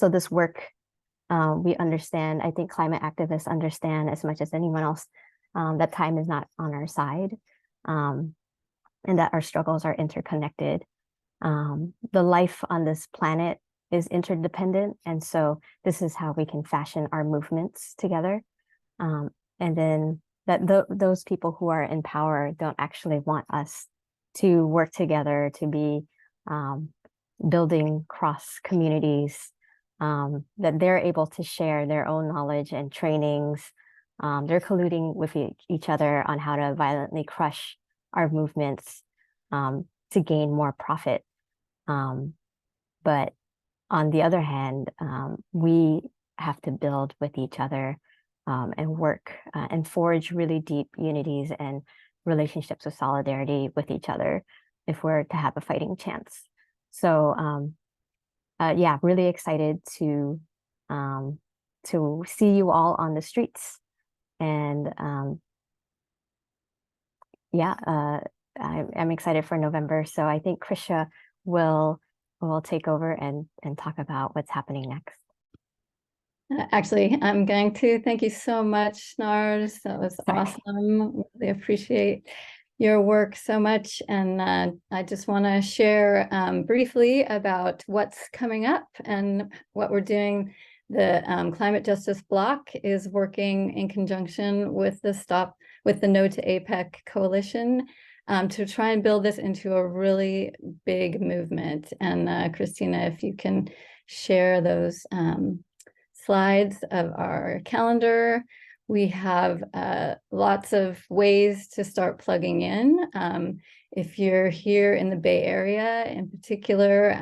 this work, we understand, I think climate activists understand as much as anyone else, that time is not on our side, and that our struggles are interconnected. The life on this planet is interdependent, and so this is how we can fashion our movements together. And then that those people who are in power don't actually want us to work together, to be building cross communities, that they're able to share their own knowledge and trainings. They're colluding with each other on how to violently crush our movements to gain more profit. But on the other hand, we have to build with each other and work and forge really deep unities and relationships of solidarity with each other if we're to have a fighting chance. So yeah, really excited to see you all on the streets. And yeah, I'm excited for November. So I think Krisha will take over and talk about what's happening next. Actually, I'm going to. Thank you so much, Nars. That was awesome. Really appreciate your work so much. And I just want to share briefly about what's coming up and what we're doing. The Climate Justice Bloc is working in conjunction with the No to APEC Coalition to try and build this into a really big movement. And Christina, if you can share those slides of our calendar. We have lots of ways to start plugging in. If you're here in the Bay Area in particular,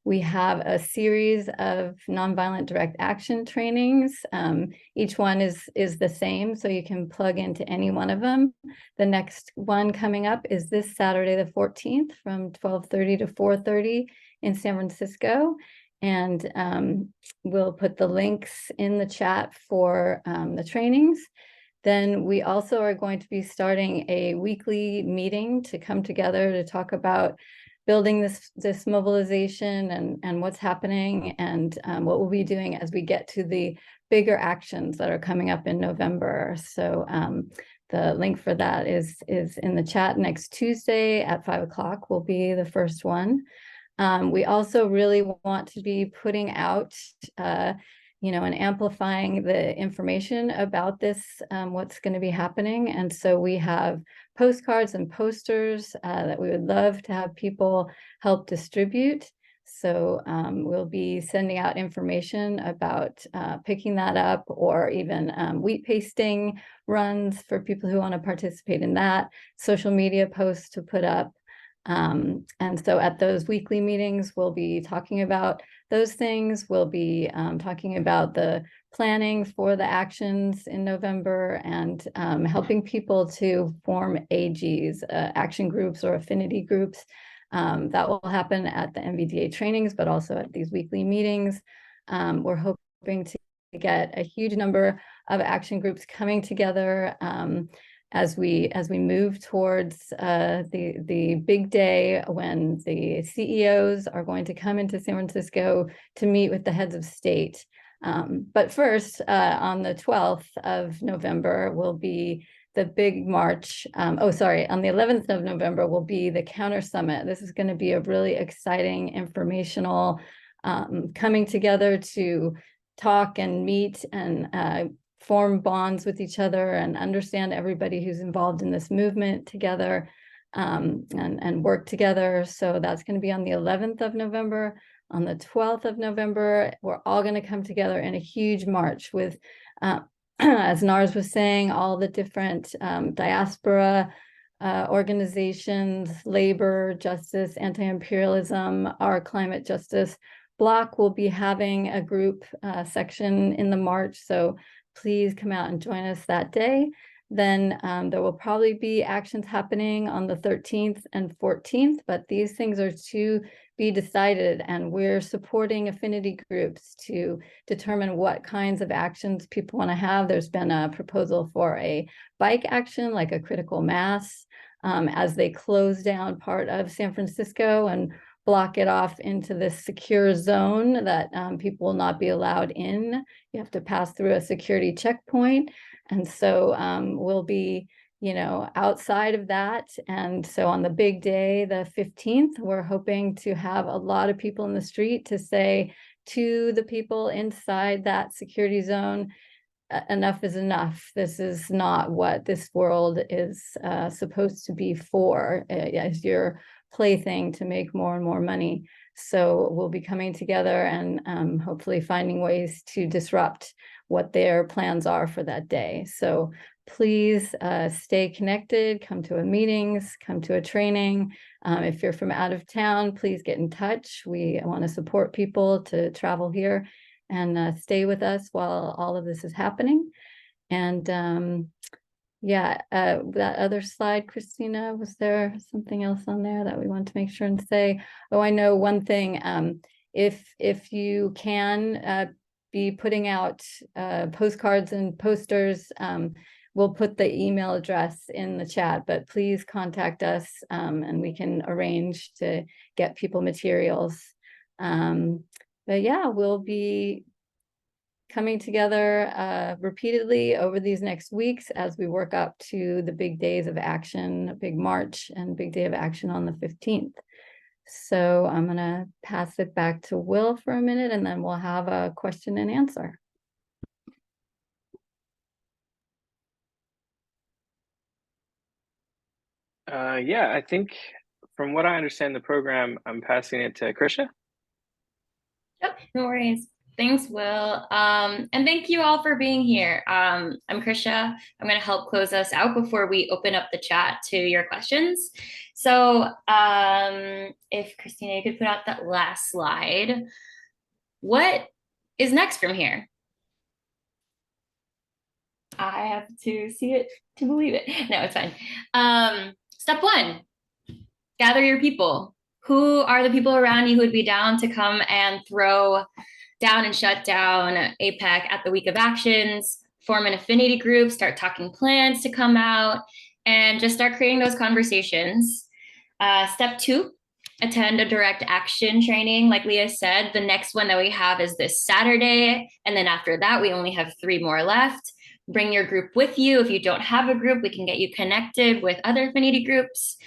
we have a series of nonviolent direct action trainings. Each one is the same, so you can plug into any one of them. The next one coming up is this Saturday, the 14th from 12:30 to 4:30 in San Francisco. And we'll put the links in the chat for the trainings. Then we also are going to be starting a weekly meeting to come together to talk about building this mobilization and what's happening and what we'll be doing as we get to the bigger actions that are coming up in November. So the link for that is in the chat. Next Tuesday at 5 o'clock will be the first one. We also really want to be putting out, and amplifying the information about this, what's going to be happening. And so we have postcards and posters that we would love to have people help distribute. So we'll be sending out information about picking that up, or even wheat pasting runs for people who want to participate in that, social media posts to put up. And so at those weekly meetings, we'll be talking about those things. We'll be talking about the planning for the actions in November and helping people to form AGs, action groups or affinity groups. That will happen at the NVDA trainings, but also at these weekly meetings. We're hoping to get a huge number of action groups coming together as we move towards the big day when the CEOs are going to come into San Francisco to meet with the heads of state. But first, on the 12th of November will be the big march. On the 11th of November will be the Counter Summit. This is going to be a really exciting informational coming together to talk and meet and form bonds with each other and understand everybody who's involved in this movement together and work together. So that's going to be on the 11th of November. On the 12th of November, we're all going to come together in a huge march with, as Nars was saying, all the different diaspora organizations, labor, justice, anti-imperialism, our climate justice bloc will be having a group section in the march. So please come out and join us that day. Then there will probably be actions happening on the 13th and 14th, but these things are to be decided, and we're supporting affinity groups to determine what kinds of actions people want to have. There's been a proposal for a bike action, like a critical mass, as they close down part of San Francisco and block it off into this secure zone that people will not be allowed in. You have to pass through a security checkpoint. And so we'll be, outside of that. And so on the big day, the 15th, we're hoping to have a lot of people in the street to say to the people inside that security zone, enough is enough. This is not what this world is supposed to be for, as your plaything to make more and more money. So we'll be coming together and hopefully finding ways to disrupt what their plans are for that day. So please stay connected, come to a meetings, come to a training. If you're from out of town, please get in touch. We want to support people to travel here and stay with us while all of this is happening. And that other slide, Christina, was there something else on there that we want to make sure and say? Oh, I know one thing. If you can be putting out postcards and posters, we'll put the email address in the chat, but please contact us and we can arrange to get people materials. But yeah, we'll be coming together repeatedly over these next weeks as we work up to the big days of action, a big march and big day of action on the 15th. So I'm going to pass it back to Will for a minute, and then we'll have a question and answer. I think from what I understand the program, I'm passing it to Krisha. Yep, no worries. Thanks, Will. And thank you all for being here. I'm Krisha. I'm going to help close us out before we open up the chat to your questions. So if Christina, you could put out that last slide. What is next from here? I have to see it to believe it. No, it's fine. Step one, gather your people. Who are the people around you who would be down to come and throw down and shut down APEC at the week of actions, form an affinity group, start talking plans to come out, and just start creating those conversations. Step two, attend a direct action training. Like Leah said, the next one that we have is this Saturday. And then after that, we only have 3 more left. Bring your group with you. If you don't have a group, we can get you connected with other affinity groups.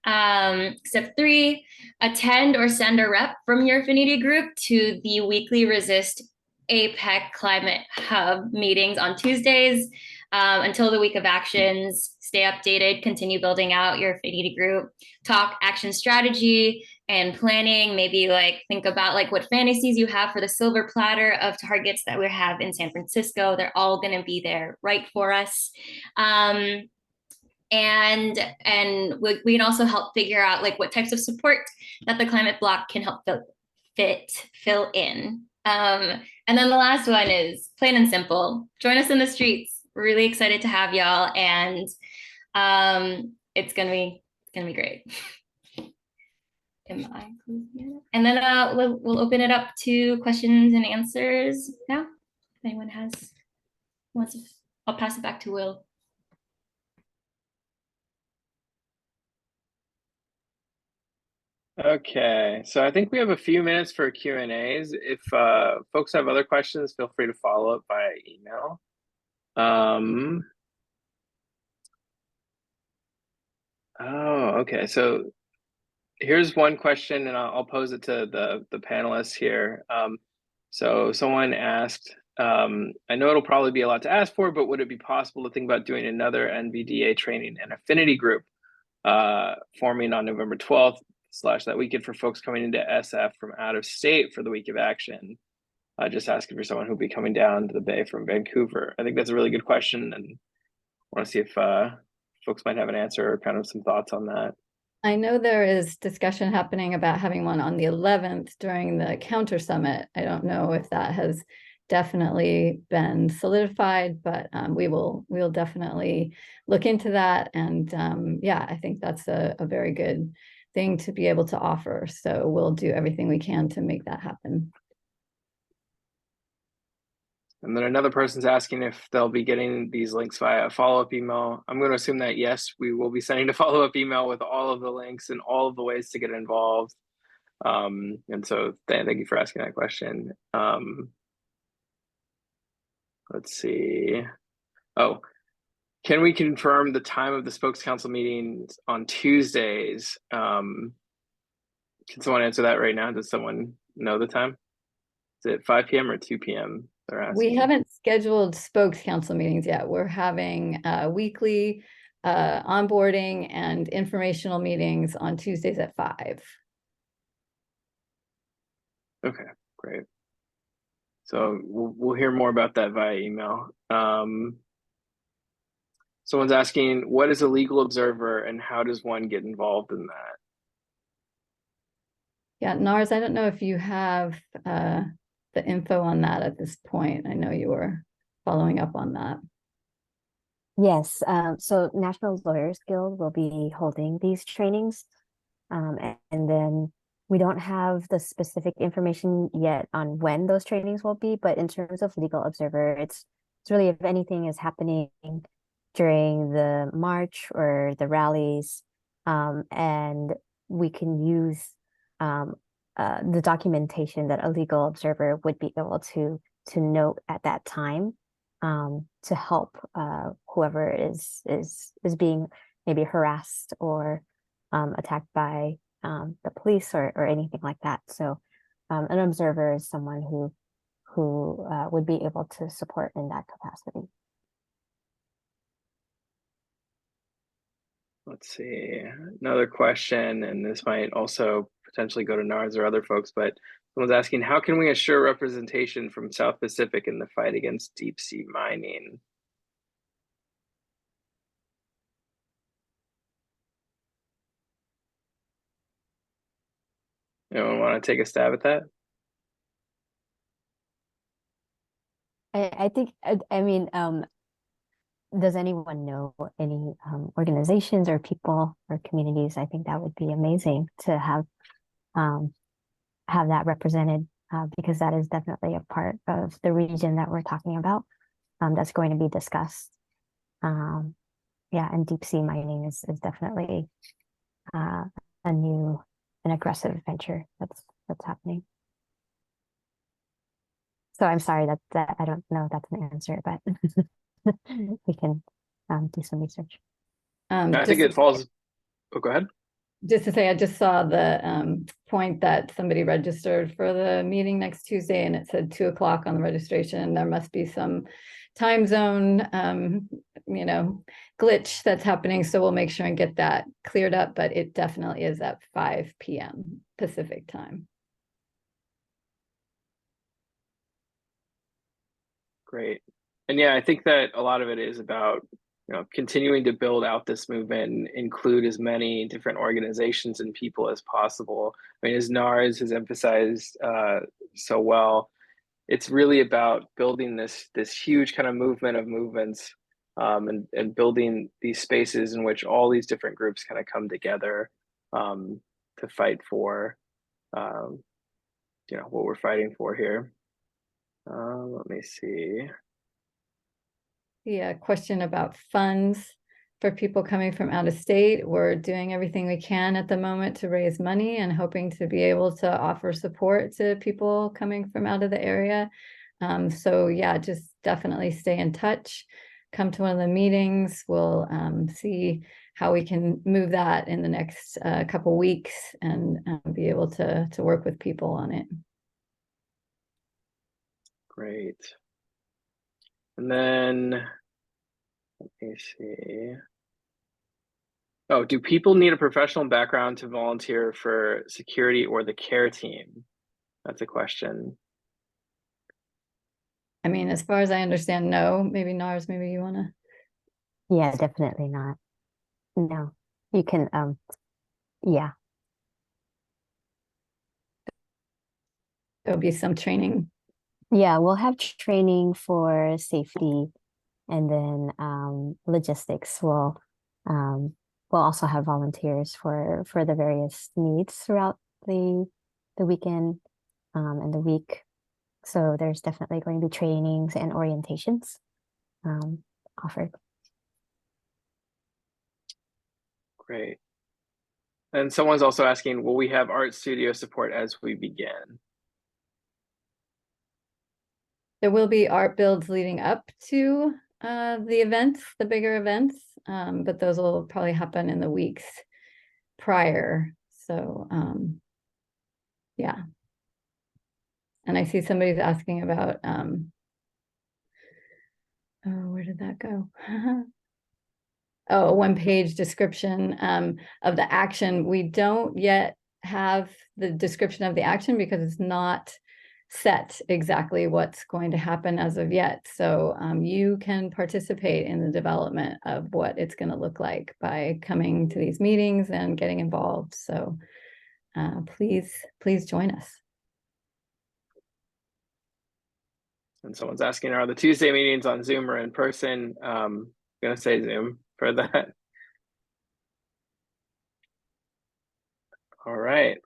Step 3, attend or send a rep from your affinity group to the weekly Resist APEC Climate Hub meetings on Tuesdays until the week of actions. Stay updated, continue building out your affinity group, talk action strategy and planning, maybe think about what fantasies you have for the silver platter of targets that we have in San Francisco. They're all going to be there right for us. And we can also help figure out what types of support that the Climate Bloc can help fill in. And then the last one is plain and simple. Join us in the streets. We're really excited to have y'all, and it's gonna be great. Am I closing it? And then we'll open it up to questions and answers now. If anyone wants to, I'll pass it back to Will. Okay, so I think we have a few minutes for Q&As. If folks have other questions, feel free to follow up via email. Oh, okay. So here's one question, and I'll pose it to the panelists here. So someone asked, I know it'll probably be a lot to ask for, but would it be possible to think about doing another NVDA training and affinity group forming on November 12th / that weekend for folks coming into SF from out of state for the week of action? Just asking for someone who'll be coming down to the Bay from Vancouver. I think that's a really good question, and I want to see if folks might have an answer or kind of some thoughts on that. I know there is discussion happening about having one on the 11th during the counter summit. I don't know if that has definitely been solidified, but we'll definitely look into that. And yeah, I think that's a very good thing to be able to offer. So we'll do everything we can to make that happen. And then another person's asking if they'll be getting these links via a follow-up email. I'm going to assume that yes, we will be sending a follow-up email with all of the links and all of the ways to get involved. And so thank you for asking that question. Let's see. Oh, can we confirm the time of the spokes council meetings on Tuesdays? Can someone answer that right now? Does someone know the time? Is it 5 p.m. or 2 p.m.? We haven't scheduled spokes council meetings yet. We're having weekly onboarding and informational meetings on Tuesdays at 5. Okay, great. So we'll hear more about that via email. Someone's asking, what is a legal observer and how does one get involved in that? Yeah, Nars, I don't know if you have the info on that at this point. I know you were following up on that. Yes, so National Lawyers Guild will be holding these trainings. And then we don't have the specific information yet on when those trainings will be, but in terms of legal observer, it's really if anything is happening during the march or the rallies, and we can use the documentation that a legal observer would be able to note at that time, to help whoever is being maybe harassed or attacked by the police or anything like that. So an observer is someone who would be able to support in that capacity. Let's see, another question, and this might also potentially go to Nars or other folks, but someone's asking, how can we assure representation from South Pacific in the fight against deep sea mining? Anyone want to take a stab at that? I think, I mean, does anyone know any organizations or people or communities? I think that would be amazing to have that represented, because that is definitely a part of the region that we're talking about, that's going to be discussed. Yeah, and deep sea mining is definitely a new and aggressive venture that's happening. So I'm sorry that I don't know if that's an answer, but we can do some research. I think it falls. Oh, go ahead. Just to say, I just saw the point that somebody registered for the meeting next Tuesday, and it said 2 o'clock on the registration. There must be some time zone, glitch that's happening. So we'll make sure and get that cleared up. But it definitely is at 5 p.m. Pacific time. Great. And yeah, I think that a lot of it is about continuing to build out this movement and include as many different organizations and people as possible. I mean, as Nars has emphasized so well, it's really about building this huge kind of movement of movements, and building these spaces in which all these different groups kind of come together to fight for what we're fighting for here. Let me see. Yeah, question about funds. for people coming from out of state. We're doing everything we can at the moment to raise money and hoping to be able to offer support to people coming from out of the area. So yeah, just definitely stay in touch. Come to one of the meetings. We'll see how we can move that in the next couple weeks and be able to work with people on it. Great. And then, let me see. Oh, do people need a professional background to volunteer for security or the care team? That's a question. I mean, as far as I understand, no. Maybe Nars, maybe you want to. Yeah, definitely not. No, you can, yeah. There'll be some training. Yeah, we'll have training for safety and then logistics. We'll also have volunteers for the various needs throughout the weekend and the week. So there's definitely going to be trainings and orientations offered. Great. And someone's also asking, will we have art studio support as we begin? There will be art builds leading up to the events, the bigger events, but those will probably happen in the weeks prior. So yeah. And I see somebody's asking about, oh, where did that go? Oh, a one-page description of the action. We don't yet have the description of the action because it's not set exactly what's going to happen as of yet. So you can participate in the development of what it's going to look like by coming to these meetings and getting involved. So please join us. And someone's asking, are the Tuesday meetings on Zoom or in person? I'm gonna say Zoom for that. All right.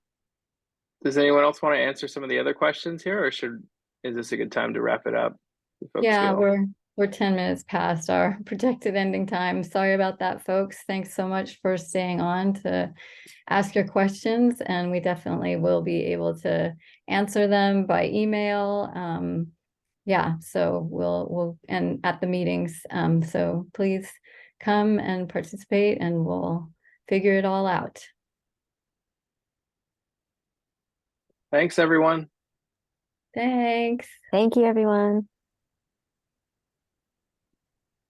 Does anyone else want to answer some of the other questions here, or is this a good time to wrap it up? Yeah, we're 10 minutes past our projected ending time. Sorry about that, folks. Thanks so much for staying on to ask your questions, and we definitely will be able to answer them by email. Yeah, so we'll and at the meetings. So please come and participate and we'll figure it all out. Thanks, everyone. Thanks. Thank you, everyone.